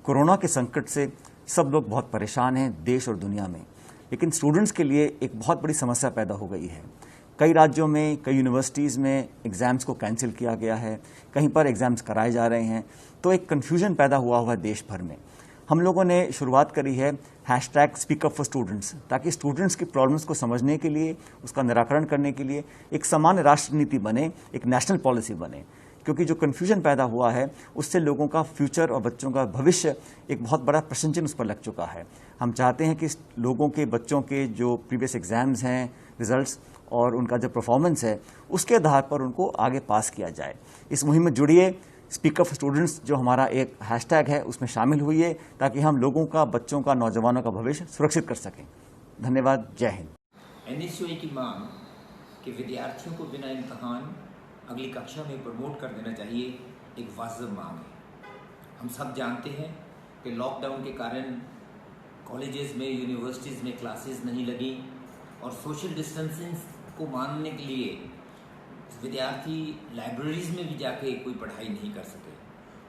Corona के संकट से सब लोग बहुत परेशान हैं देश और दुनिया में, लेकिन स्टूडेंट्स के लिए एक बहुत बड़ी समस्या पैदा हो गई है। कई राज्यों में, कई यूनिवर्सिटीज़ में एग्ज़ाम्स को कैंसिल किया गया है, कहीं पर एग्ज़ाम्स कराए जा रहे हैं, तो एक कन्फ्यूजन पैदा हुआ है देश भर में। हम लोगों ने शुरुआत करी है #स्पीकअप फॉर स्टूडेंट्स, ताकि स्टूडेंट्स की प्रॉब्लम्स को समझने के लिए, उसका निराकरण करने के लिए एक सामान्य राष्ट्र नीति बने, एक नेशनल पॉलिसी बने। क्योंकि जो कन्फ्यूजन पैदा हुआ है उससे लोगों का फ्यूचर और बच्चों का भविष्य एक बहुत बड़ा प्रश्न चिन्ह उस पर लग चुका है। हम चाहते हैं कि लोगों के, बच्चों के जो प्रीवियस एग्जाम्स हैं, रिजल्ट्स और उनका जो परफॉर्मेंस है, उसके आधार पर उनको आगे पास किया जाए। इस मुहिम में जुड़िए, स्पीकअप फॉर स्टूडेंट्स जो हमारा एक हैशटैग है उसमें शामिल हुई, ताकि हम लोगों का, बच्चों का, नौजवानों का भविष्य सुरक्षित कर सकें। धन्यवाद। जय हिंद। NSUI की मांग कि विद्यार्थियों को बिना इम्तहान अगली कक्षा में प्रमोट कर देना चाहिए एक वाजिब मांग है। हम सब जानते हैं कि लॉकडाउन के कारण कॉलेजेस में, यूनिवर्सिटीज़ में क्लासेस नहीं लगी और सोशल डिस्टेंसिंग को मानने के लिए विद्यार्थी लाइब्रेरीज़ में भी जाके कोई पढ़ाई नहीं कर सके।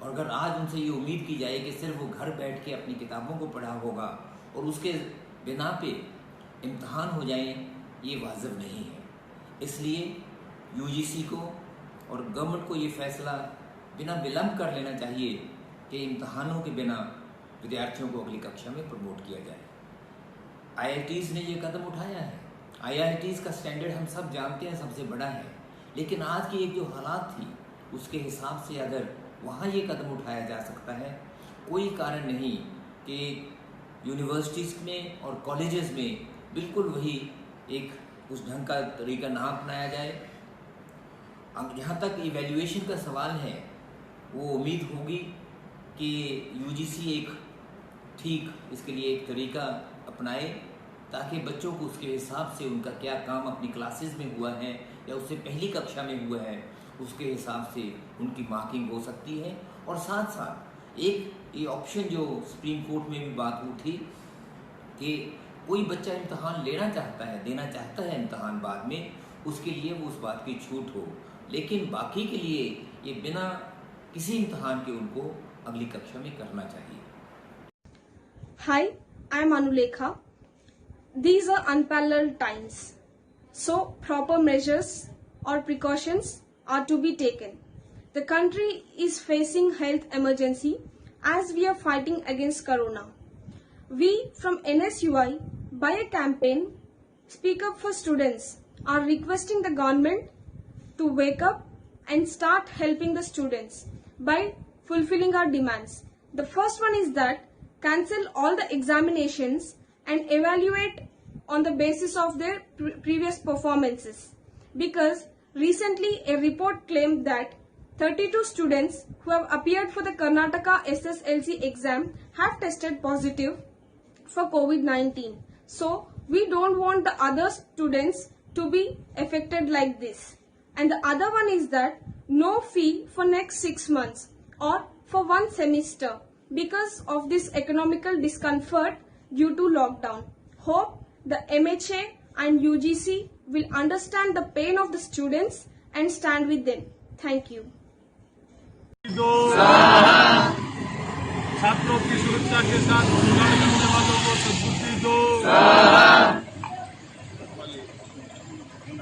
और अगर आज उनसे ये उम्मीद की जाए कि सिर्फ वो घर बैठ के अपनी किताबों को पढ़ा होगा और उसके बिना पे इम्तहान हो जाएं, ये वाजिब नहीं है। इसलिए UGC को और गवर्नमेंट को ये फैसला बिना विलंब कर लेना चाहिए कि इम्तहानों के बिना विद्यार्थियों को अगली कक्षा में प्रमोट किया जाए। IITs ने ये कदम उठाया है। IITs का स्टैंडर्ड हम सब जानते हैं, सबसे बड़ा है, लेकिन आज की एक जो हालात थी उसके हिसाब से अगर वहाँ ये कदम उठाया जा सकता है, कोई कारण नहीं कि यूनिवर्सिटीज़ में और कॉलेजेस में बिल्कुल वही एक उस ढंग का तरीका ना अपनाया जाए। अब जहाँ तक इवैल्यूएशन का सवाल है, वो उम्मीद होगी कि UGC एक ठीक इसके लिए एक तरीका अपनाए, ताकि बच्चों को उसके हिसाब से उनका क्या काम अपनी क्लासेस में हुआ है या उससे पहली कक्षा में हुआ है, उसके हिसाब से उनकी मार्किंग हो सकती है। और साथ साथ एक ये ऑप्शन जो सुप्रीम कोर्ट में भी बात उठी कि कोई बच्चा इम्तहान लेना चाहता है, देना चाहता है इम्तहान बाद में, उसके लिए वो उस बात की छूट हो, लेकिन बाकी के लिए ये बिना किसी इम्तहान के उनको अगली कक्षा में करना चाहिए। Hi, I am Anulekha. These are unparalleled times, so proper measures or precautions are to be taken. The country is facing health emergency as we are fighting against corona. We from NSUI, by a campaign Speak Up for Students, are requesting the government to wake up and start helping the students by fulfilling our demands. The first one is that cancel all the examinations and evaluate on the basis of their previous performances, because recently a report claimed that 32 students who have appeared for the Karnataka SSLC exam have tested positive for COVID-19. So we don't want the other students to be affected like this. And the other one is that no fee for next 6 months or for 1 semester because of this economical discomfort due to lockdown. Hope the MHA and UGC will understand the pain of the students and stand with them. Thank you. छात्रों की सुरक्षा के साथ खिलवाड़ करने वालों को सद्बुद्धि दो।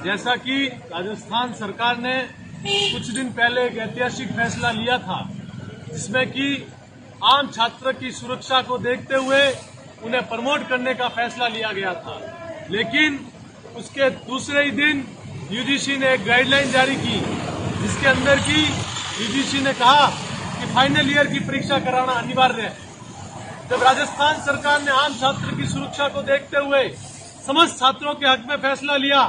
जैसा कि राजस्थान सरकार ने कुछ दिन पहले एक ऐतिहासिक फैसला लिया था, जिसमें कि आम छात्र की सुरक्षा को देखते हुए उन्हें प्रमोट करने का फैसला लिया गया था, लेकिन उसके दूसरे ही दिन UGC ने एक गाइडलाइन जारी की, जिसके अंदर की UGC ने कहा कि फाइनल ईयर की परीक्षा कराना अनिवार्य है। जब राजस्थान सरकार ने आम छात्र की सुरक्षा को देखते हुए समस्त छात्रों के हक में फैसला लिया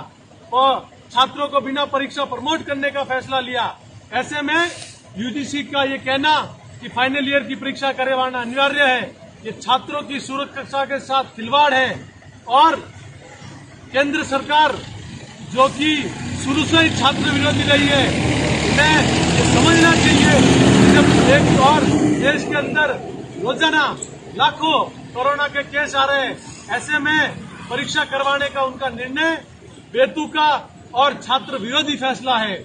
और छात्रों को बिना परीक्षा प्रमोट करने का फैसला लिया, ऐसे में UGC का ये कहना कि फाइनल ईयर की परीक्षा करवाना अनिवार्य है, ये छात्रों की सुरक्षा के साथ खिलवाड़ है। और केंद्र सरकार जो कि शुरू से ही छात्र विरोधी रही है, उन्हें ये समझना चाहिए कि जब एक और देश के अंदर रोजाना लाखों कोरोना के केस आ रहे हैं, ऐसे में परीक्षा करवाने का उनका निर्णय बेतुका और छात्र विरोधी फैसला है।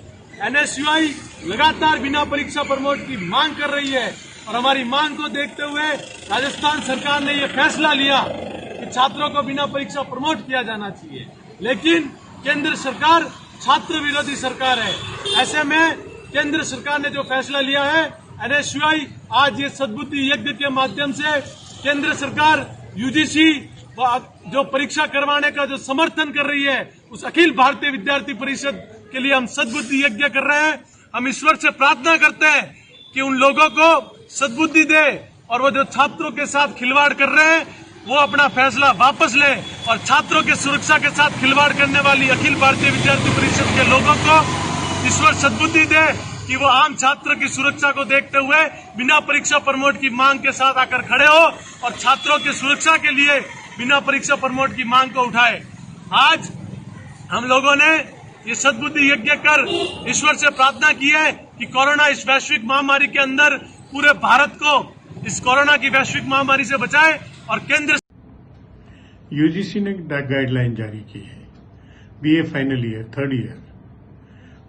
NSUI लगातार बिना परीक्षा प्रमोट की मांग कर रही है, और हमारी मांग को देखते हुए राजस्थान सरकार ने ये फैसला लिया कि छात्रों को बिना परीक्षा प्रमोट किया जाना चाहिए। लेकिन केंद्र सरकार छात्र विरोधी सरकार है। ऐसे में केंद्र सरकार ने जो फैसला लिया है, एनएसयूआई आज ये सद्बुद्धि यज्ञ के माध्यम से केंद्र सरकार यूजीसी जो परीक्षा करवाने का जो समर्थन कर रही है, उस अखिल भारतीय विद्यार्थी परिषद के लिए हम सद्बुद्धि यज्ञ कर रहे हैं। हम ईश्वर से प्रार्थना करते हैं कि उन लोगों को सद्बुद्धि दे और वो जो छात्रों के साथ खिलवाड़ कर रहे हैं वो अपना फैसला वापस ले और छात्रों की सुरक्षा के साथ खिलवाड़ करने वाली अखिल भारतीय विद्यार्थी परिषद के लोगों को ईश्वर सद्बुद्धि दे कि वो आम छात्र की सुरक्षा को देखते हुए बिना परीक्षा प्रमोट की मांग के साथ आकर खड़े हो और छात्रों की सुरक्षा के लिए बिना परीक्षा प्रमोट की मांग को उठाए। आज हम लोगों ने ये सद्बुद्धि यज्ञ कर ईश्वर से प्रार्थना की है कि कोरोना इस वैश्विक महामारी के अंदर पूरे भारत को इस कोरोना की वैश्विक महामारी से बचाए। और केंद्र यूजीसी ने गाइडलाइन जारी की है, BA final year, third year,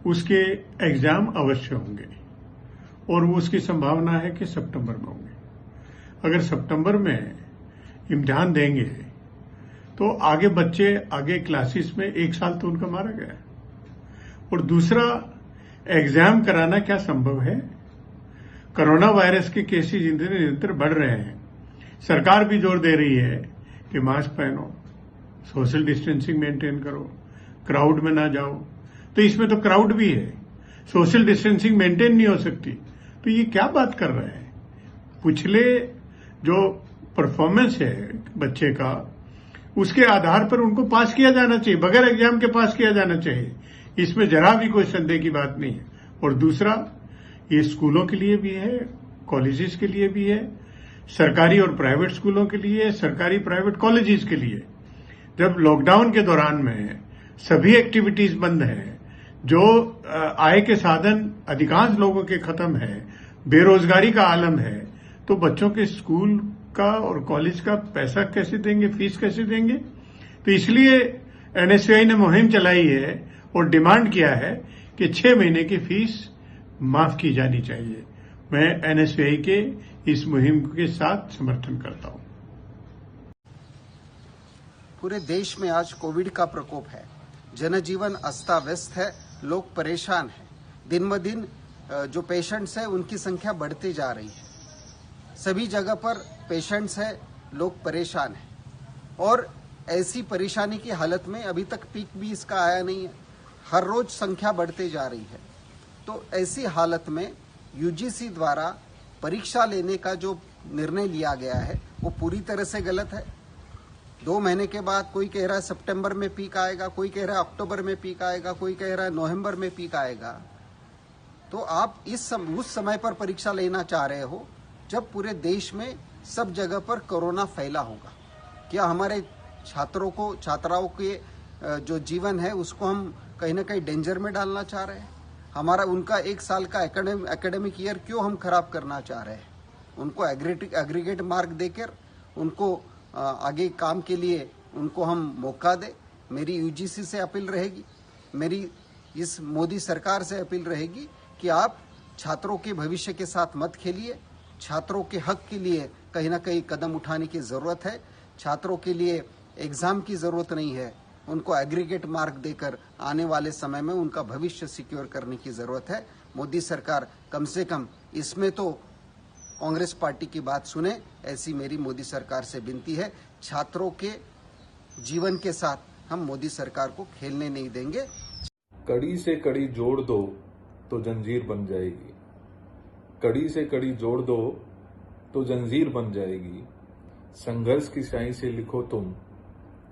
उसके एग्जाम अवश्य होंगे और उसकी संभावना है कि सितंबर में होंगे। अगर सितंबर में इम्तिहान देंगे तो आगे बच्चे आगे क्लासेस में एक साल तो उनका मारा गया। और दूसरा, एग्जाम कराना क्या संभव है? कोरोना वायरस के केसेस निरंतर बढ़ रहे हैं। सरकार भी जोर दे रही है कि मास्क पहनो, सोशल डिस्टेंसिंग मेंटेन करो, क्राउड में ना जाओ। तो इसमें तो क्राउड भी है, सोशल डिस्टेंसिंग मेंटेन नहीं हो सकती। तो ये क्या बात कर रहे हैं? पिछले जो परफॉर्मेंस है बच्चे का, उसके आधार पर उनको पास किया जाना चाहिए, बगैर एग्जाम के पास किया जाना चाहिए। इसमें जरा भी कोई संदेह की बात नहीं है। और दूसरा, ये स्कूलों के लिए भी है, कॉलेजेस के लिए भी है, सरकारी और प्राइवेट स्कूलों के लिए, सरकारी प्राइवेट कॉलेजेस के लिए। जब लॉकडाउन के दौरान में सभी एक्टिविटीज बंद हैं, जो आय के साधन अधिकांश लोगों के खत्म है, बेरोजगारी का आलम है, तो बच्चों के स्कूल का और कॉलेज का पैसा कैसे देंगे, फीस कैसे देंगे? तो इसलिए एनएसयूआई ने मुहिम चलाई है और डिमांड किया है कि 6 महीने की फीस माफ की जानी चाहिए। मैं एनएसयूआई के इस मुहिम के साथ समर्थन करता हूं। पूरे देश में आज कोविड का प्रकोप है, जनजीवन अस्ता व्यस्त है, लोग परेशान हैं। दिन ब दिन जो पेशेंट्स हैं उनकी संख्या बढ़ती जा रही है। सभी जगह पर पेशेंट्स हैं, लोग परेशान हैं और ऐसी परेशानी की हालत में अभी तक पीक भी इसका आया नहीं है। हर रोज संख्या बढ़ते जा रही है। तो ऐसी हालत में यूजीसी द्वारा परीक्षा लेने का जो निर्णय लिया गया है वो पूरी तरह से गलत है। 2 महीने के बाद कोई कह रहा है सितंबर में पीक आएगा, कोई कह रहा है अक्टूबर में पीक आएगा, कोई कह रहा है नवंबर में पीक आएगा। तो आप उस समय पर परीक्षा लेना चाह रहे हो जब पूरे देश में सब जगह पर कोरोना फैला होगा। क्या हमारे छात्राओं के जो जीवन है उसको हम कहीं ना कहीं डेंजर में डालना चाह रहे हैं? हमारा उनका 1 साल का एकेडमिक ईयर क्यों हम खराब करना चाह रहे हैं? उनको एग्रीगेट मार्क देकर उनको आगे काम के लिए उनको हम मौका दे। मेरी यूजीसी से अपील रहेगी, मेरी इस मोदी सरकार से अपील रहेगी कि आप छात्रों के भविष्य के साथ मत खेलिए। छात्रों के हक के लिए कहीं ना कहीं कदम उठाने की जरूरत है। छात्रों के लिए एग्जाम की जरूरत नहीं है, उनको एग्रीगेट मार्क देकर आने वाले समय में उनका भविष्य सिक्योर करने की जरूरत है। मोदी सरकार कम से कम इसमें तो कांग्रेस पार्टी की बात सुने, ऐसी मेरी मोदी सरकार से विनती है। छात्रों के जीवन के साथ हम मोदी सरकार को खेलने नहीं देंगे। कड़ी से कड़ी जोड़ दो तो जंजीर बन जाएगी, कड़ी से कड़ी जोड़ दो तो जंजीर बन जाएगी। संघर्ष की स्याही से लिखो तुम,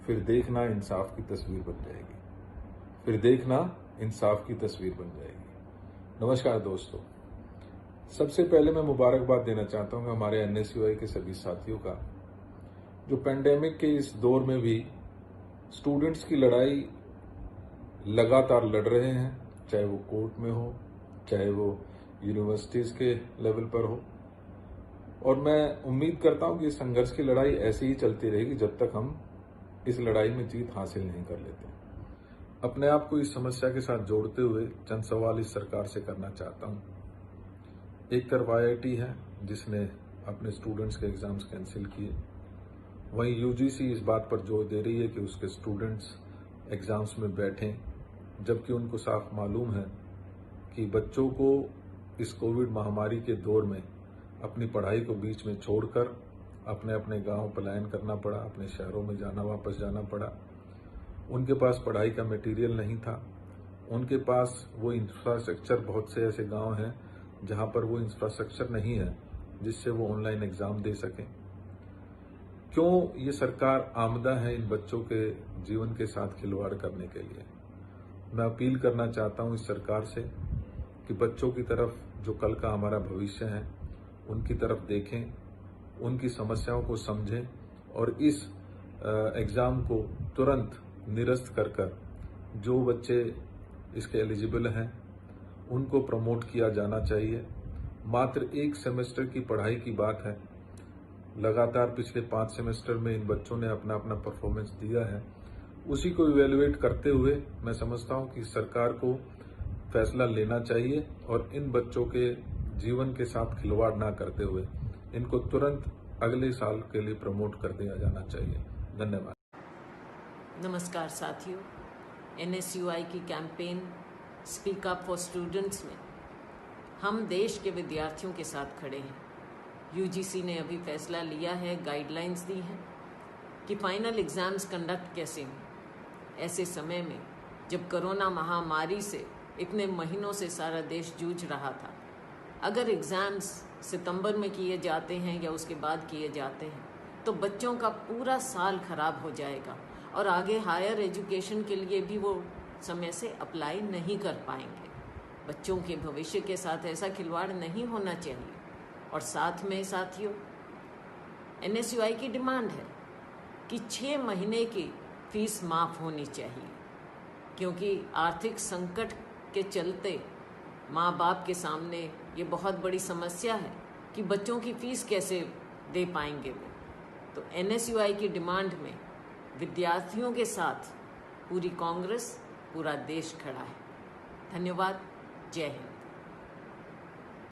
फिर देखना इंसाफ की तस्वीर बन जाएगी, फिर देखना इंसाफ की तस्वीर बन जाएगी। नमस्कार दोस्तों, सबसे पहले मैं मुबारकबाद देना चाहता हूं हमारे एनएसयूआई के सभी साथियों का, जो पेंडेमिक के इस दौर में भी स्टूडेंट्स की लड़ाई लगातार लड़ रहे हैं, चाहे वो कोर्ट में हो, चाहे वो यूनिवर्सिटीज के लेवल पर हो। और मैं उम्मीद करता हूं कि इस संघर्ष की लड़ाई ऐसे ही चलती रहेगी जब तक हम इस लड़ाई में जीत हासिल नहीं कर लेते। अपने आप को इस समस्या के साथ जोड़ते हुए चंद सवाल इस सरकार से करना चाहता हूं। एक तरफ IIT है, जिसने अपने स्टूडेंट्स के एग्जाम्स कैंसिल किए। वहीं यूजीसी इस बात पर जोर दे रही है कि उसके स्टूडेंट्स एग्जाम्स में बैठें, जबकि उनको साफ मालूम है कि बच्चों को इस कोविड महामारी के दौर में अपनी पढ़ाई को बीच में छोड़कर अपने अपने गांव पलायन करना पड़ा, अपने शहरों में वापस जाना पड़ा। उनके पास पढ़ाई का मटेरियल नहीं था, उनके पास वो इंफ्रास्ट्रक्चर, बहुत से ऐसे गांव हैं जहां पर वो इंफ्रास्ट्रक्चर नहीं है जिससे वो ऑनलाइन एग्जाम दे सकें। क्यों ये सरकार आमदा है इन बच्चों के जीवन के साथ खिलवाड़ करने के लिए? मैं अपील करना चाहता हूं इस सरकार से कि बच्चों की तरफ, जो कल का हमारा भविष्य है, उनकी तरफ देखें, उनकी समस्याओं को समझें और इस एग्जाम को तुरंत निरस्त कर जो बच्चे इसके एलिजिबल हैं उनको प्रमोट किया जाना चाहिए। मात्र एक सेमेस्टर की पढ़ाई की बात है, लगातार पिछले 5 सेमेस्टर में इन बच्चों ने अपना अपना परफॉर्मेंस दिया है। उसी को इवेलुएट करते हुए मैं समझता हूं कि सरकार को फैसला लेना चाहिए और इन बच्चों के जीवन के साथ खिलवाड़ ना करते हुए इनको तुरंत अगले साल के लिए प्रमोट कर दिया जाना चाहिए। धन्यवाद। नमस्कार साथियों, NSUI की campaign speak up for students में हम देश के विद्यार्थियों के साथ खड़े हैं। UGC ने अभी फैसला लिया है, गाइडलाइंस दी हैं कि फाइनल एग्जाम्स कंडक्ट कैसे हों। ऐसे समय में जब कोरोना महामारी से इतने महीनों से सारा देश जूझ रहा था, अगर एग्जाम्स सितंबर में किए जाते हैं या उसके बाद किए जाते हैं तो बच्चों का पूरा साल खराब हो जाएगा और आगे हायर एजुकेशन के लिए भी वो समय से अप्लाई नहीं कर पाएंगे। बच्चों के भविष्य के साथ ऐसा खिलवाड़ नहीं होना चाहिए। और साथ में साथियों, NSUI की डिमांड है कि 6 महीने की फीस माफ़ होनी चाहिए, क्योंकि आर्थिक संकट के चलते माँ बाप के सामने ये बहुत बड़ी समस्या है कि बच्चों की फीस कैसे दे पाएंगे वो। तो NSUI की डिमांड में विद्यार्थियों के साथ पूरी कांग्रेस, पूरा देश खड़ा है। धन्यवाद। जय हिंद।